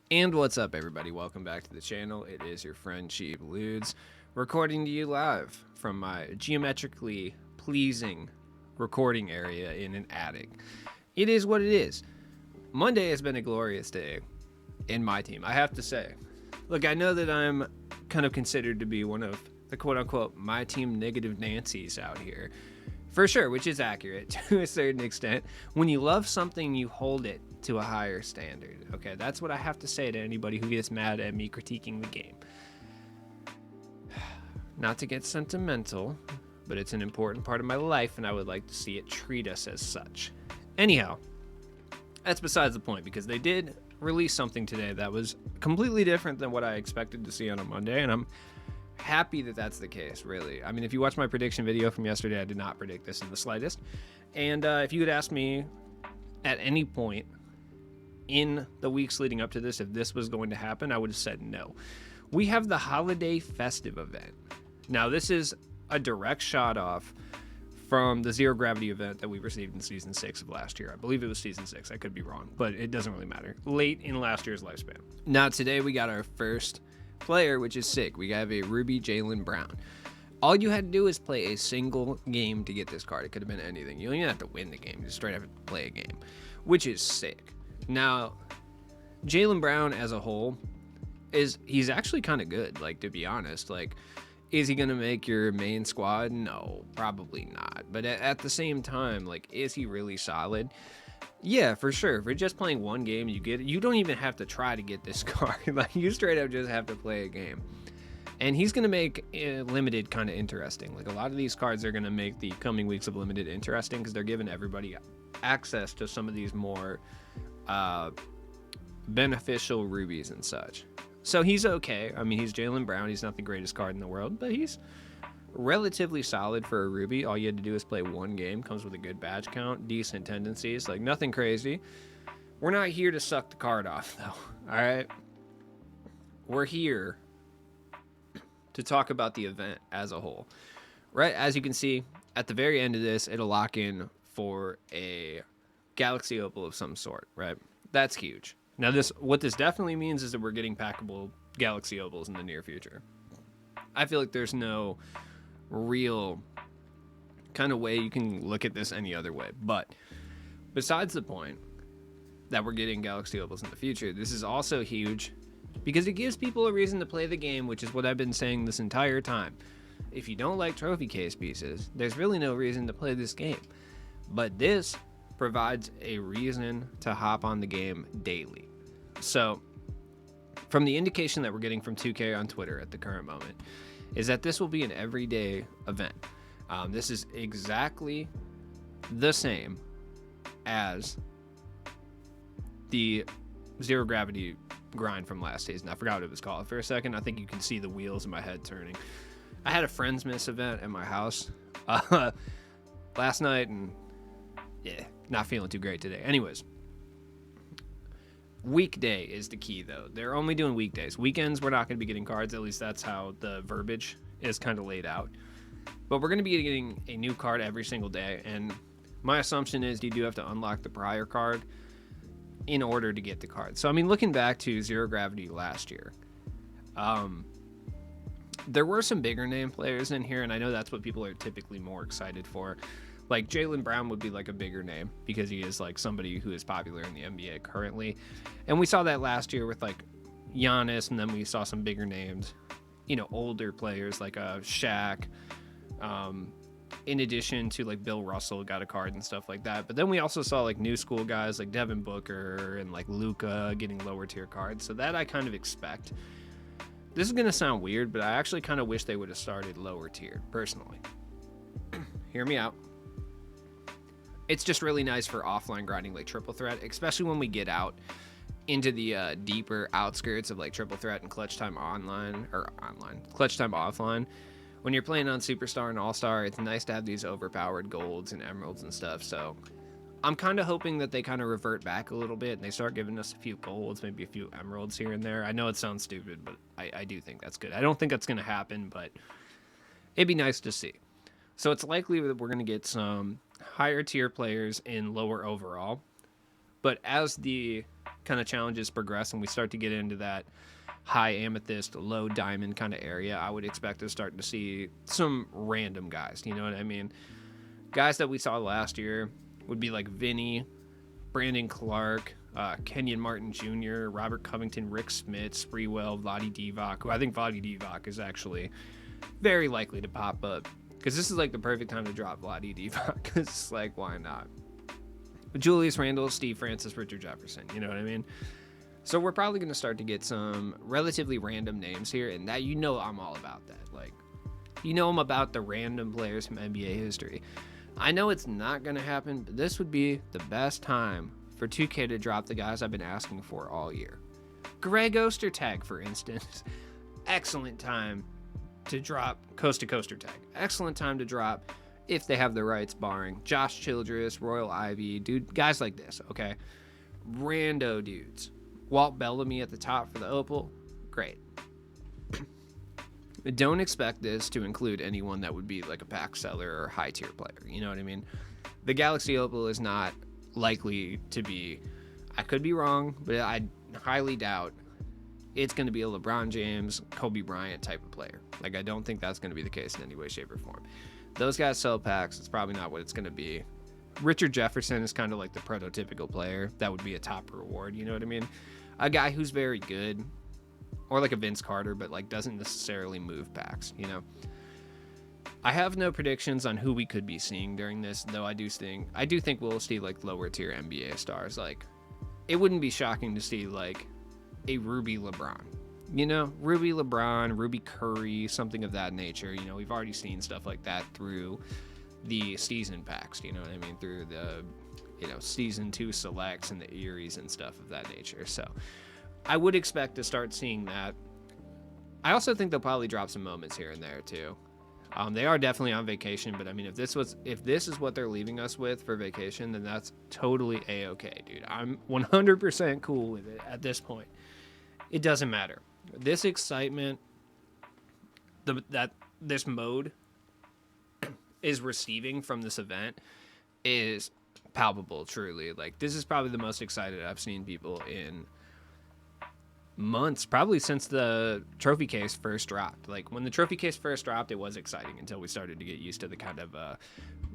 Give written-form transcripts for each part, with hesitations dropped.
And what's up, everybody? Welcome back to the channel. It is your friend Cheap Ludes, recording to you live from my geometrically pleasing recording area in an attic. It is what it is. Monday has been a glorious day in my team, I have to say. Look, I know that I'm kind of considered to be one of the quote-unquote my team negative Nancy's out here. For sure, which is accurate to a certain extent. When you love something, you hold it to a higher standard. Okay, that's what I have to say to anybody who gets mad at me critiquing the game. Not to get sentimental, but it's an important part of my life, and I would like to see it treat us as such. Anyhow, that's besides the point, because they did release something today that was completely different than what I expected to see on a Monday, and I'm happy that that's the case, really. I mean, if you watch my prediction video from yesterday, I did not predict this in the slightest. And if you had asked me at any point in the weeks leading up to this if this was going to happen, I would have said no. We have the holiday festive event. Now, this is a direct shot off from the zero gravity event that we received in season 6 of last year. I believe it was season 6. I could be wrong, but it doesn't really matter. Late in last year's lifespan. Now, today we got our first player, which is sick. We have a Ruby Jalen Brown. All you had to do is play a single game to get this card. It could have been anything. You don't even have to win the game. You just straight have to play a game, which is sick. Now, Jalen Brown as a whole he's actually kind of good, like, to be honest. Like, is he going to make your main squad? No, probably not. But at the same time, like, is he really solid? Yeah, for sure. If you're just playing one game, you don't even have to try to get this card. Like, you straight up just have to play a game. And he's going to make limited kind of interesting. Like, a lot of these cards are going to make the coming weeks of limited interesting because they're giving everybody access to some of these more beneficial rubies and such. So he's okay. I mean, he's Jalen Brown. He's not the greatest card in the world, but he's relatively solid for a Ruby. All you had to do is play one game. Comes with a good badge count, decent tendencies, like nothing crazy. We're not here to suck the card off, though. All right? We're here to talk about the event as a whole. Right? As you can see, at the very end of this, it'll lock in for a Galaxy Opal of some sort, right? That's huge. Now, what this definitely means is that we're getting packable Galaxy Opals in the near future. I feel like there's no real kind of way you can look at this any other way. But besides the point that we're getting Galaxy Opals in the future, this is also huge because it gives people a reason to play the game, which is what I've been saying this entire time. If you don't like trophy case pieces, there's really no reason to play this game. But this provides a reason to hop on the game daily. So, from the indication that we're getting from 2K on Twitter at the current moment, is that this will be an everyday event. This is exactly the same as the zero gravity grind from last season. I forgot what it was called for a second. I think you can see the wheels in my head turning. I had a Friends Miss event at my house last night, and yeah, not feeling too great today. Anyways, weekday is the key, though. They're only doing weekdays. Weekends, we're not going to be getting cards. At least that's how the verbiage is kind of laid out. But we're going to be getting a new card every single day. And my assumption is you do have to unlock the prior card in order to get the card. So, I mean, looking back to Zero Gravity last year, there were some bigger name players in here. And I know that's what people are typically more excited for. Like, Jalen Brown would be, like, a bigger name because he is, like, somebody who is popular in the NBA currently. And we saw that last year with, like, Giannis, and then we saw some bigger names, you know, older players like Shaq, in addition to, like, Bill Russell got a card and stuff like that. But then we also saw, like, new school guys like Devin Booker and, like, Luka getting lower tier cards. So that I kind of expect. This is going to sound weird, but I actually kind of wish they would have started lower tier, personally. Hear me out. It's just really nice for offline grinding like Triple Threat, especially when we get out into the deeper outskirts of like Triple Threat and Clutch Time Clutch Time offline. When you're playing on Superstar and All-Star, it's nice to have these overpowered golds and emeralds and stuff. So I'm kind of hoping that they kind of revert back a little bit and they start giving us a few golds, maybe a few emeralds here and there. I know it sounds stupid, but I do think that's good. I don't think that's going to happen, but it'd be nice to see. So it's likely that we're going to get some higher tier players in lower overall. But as the kind of challenges progress and we start to get into that high amethyst, low diamond kind of area, I would expect to start to see some random guys. You know what I mean? Guys that we saw last year would be like Vinny, Brandon Clark, Kenyon Martin Jr., Robert Covington, Rick Smith, Spreewell, Vlade Divac, who I think Vlade Divac is actually very likely to pop up. Because this is like the perfect time to drop Vlade Divac. Because it's like, why not? Julius Randle, Steve Francis, Richard Jefferson. You know what I mean? So we're probably going to start to get some relatively random names here. And that, I'm all about that. Like, I'm about the random players from NBA history. I know it's not going to happen, but this would be the best time for 2K to drop the guys I've been asking for all year. Greg Ostertag, for instance. Excellent time to drop Coast to Coaster Tag. Excellent time to drop, if they have the rights, barring Josh Childress, Royal Ivy, dude, guys like this, okay? Rando dudes. Walt Bellamy at the top for the Opal. Great. Don't expect this to include anyone that would be like a pack seller or high tier player. You know what I mean? The Galaxy Opal is not likely to be, I could be wrong, but I highly doubt it's going to be a LeBron James, Kobe Bryant type of player. Like, I don't think that's going to be the case in any way, shape, or form. Those guys sell packs. It's probably not what it's going to be. Richard Jefferson is kind of like the prototypical player. That would be a top reward, you know what I mean? A guy who's very good, or like a Vince Carter, but like doesn't necessarily move packs, you know? I have no predictions on who we could be seeing during this, though I do think we'll see like lower tier NBA stars. Like, it wouldn't be shocking to see like a Ruby LeBron, Ruby LeBron, Ruby Curry, something of that nature. We've already seen stuff like that through the season packs, you know what I mean? Through the, season 2 selects and the Eries and stuff of that nature. So I would expect to start seeing that. I also think they'll probably drop some moments here and there too. They are definitely on vacation, but I mean, if this is what they're leaving us with for vacation, then that's totally a-okay, dude. I'm 100% cool with it at this point. It doesn't matter. This excitement, that this mode is receiving from this event is palpable, truly. Like, this is probably the most excited I've seen people in months, probably since the trophy case first dropped. Like, when the trophy case first dropped, it was exciting until we started to get used to the kind of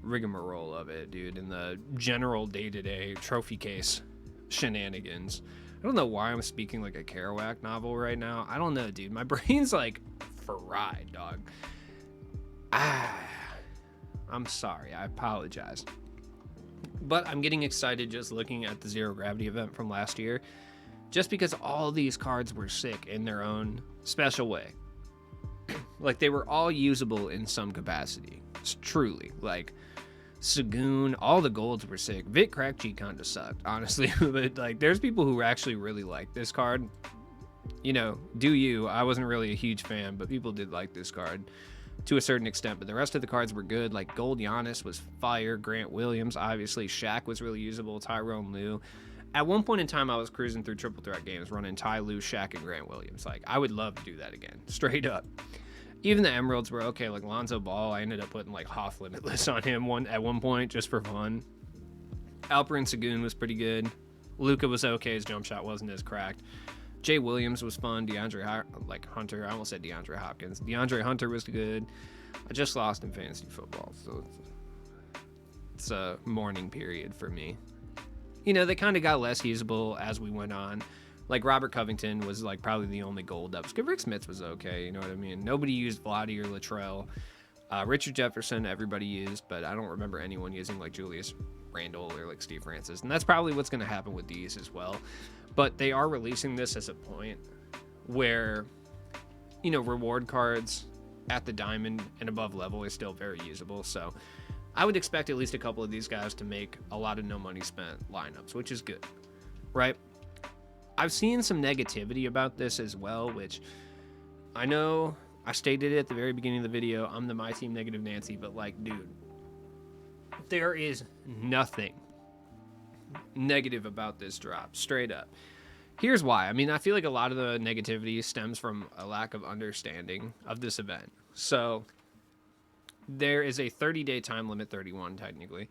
rigmarole of it, dude, and the general day-to-day trophy case shenanigans. I don't know why I'm speaking like a Kerouac novel right now. I don't know, dude. My brain's like fried, dog. I'm sorry. I apologize. But I'm getting excited just looking at the Zero Gravity event from last year, just because all these cards were sick in their own special way. Like, they were all usable in some capacity. It's truly. Like, Sagoon, all the golds were sick. Vic Crack G kind of sucked, honestly. But, like, there's people who actually really like this card. Do you. I wasn't really a huge fan, but people did like this card to a certain extent. But the rest of the cards were good. Like, Gold Giannis was fire. Grant Williams, obviously. Shaq was really usable. Tyrone Lue. At one point in time, I was cruising through triple threat games, running Ty Lue, Shaq, and Grant Williams. Like, I would love to do that again. Straight up. Even the Emeralds were okay. Like, Lonzo Ball, I ended up putting, like, Hoff Limitless on him at one point, just for fun. Alperen Sengun was pretty good. Luka was okay. His jump shot wasn't as cracked. Jay Williams was fun. Hunter. I almost said DeAndre Hopkins. DeAndre Hunter was good. I just lost in fantasy football, so it's a mourning period for me. They kind of got less usable as we went on. Like, Robert Covington was, like, probably the only gold up. Rick Smith was okay, you know what I mean? Nobody used Vlade or Latrell. Richard Jefferson, everybody used, but I don't remember anyone using, like, Julius Randle or, like, Steve Francis. And that's probably what's going to happen with these as well. But they are releasing this as a point where, reward cards at the diamond and above level is still very usable. So I would expect at least a couple of these guys to make a lot of no money spent lineups, which is good, right? I've seen some negativity about this as well, which I know I stated it at the very beginning of the video. I'm the My Team Negative Nancy, but, like, dude, there is nothing negative about this drop, straight up. Here's why. I mean, I feel like a lot of the negativity stems from a lack of understanding of this event. So there is a 30-day time limit, 31 technically,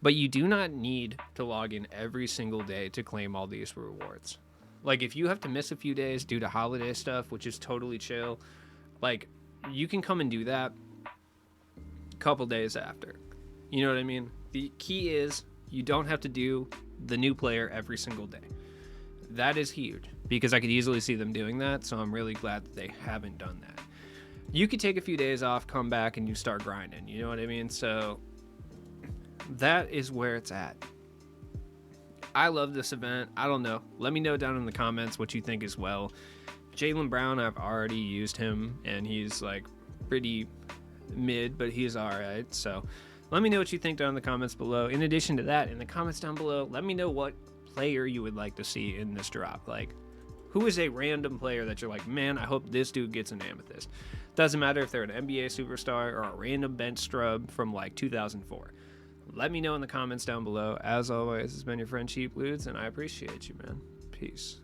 But you do not need to log in every single day to claim all these rewards. Like, if you have to miss a few days due to holiday stuff, which is totally chill, like, you can come and do that a couple days after. You know what I mean? The key is you don't have to do the new player every single day. That is huge, because I could easily see them doing that, so I'm really glad that they haven't done that. You could take a few days off, come back, and you start grinding. You know what I mean? So that is where it's at. I love this event. I don't know. Let me know down in the comments what you think as well. Jalen Brown, I've already used him, and he's like pretty mid, but he's all right. So let me know what you think down in the comments below. In addition to that, in the comments down below, let me know what player you would like to see in this drop. Like, who is a random player that you're like, man, I hope this dude gets an amethyst. Doesn't matter if they're an NBA superstar or a random bench scrub from like 2004. Let me know in the comments down below. As always, it's been your friend Cheap Ludes, and I appreciate you, man. Peace.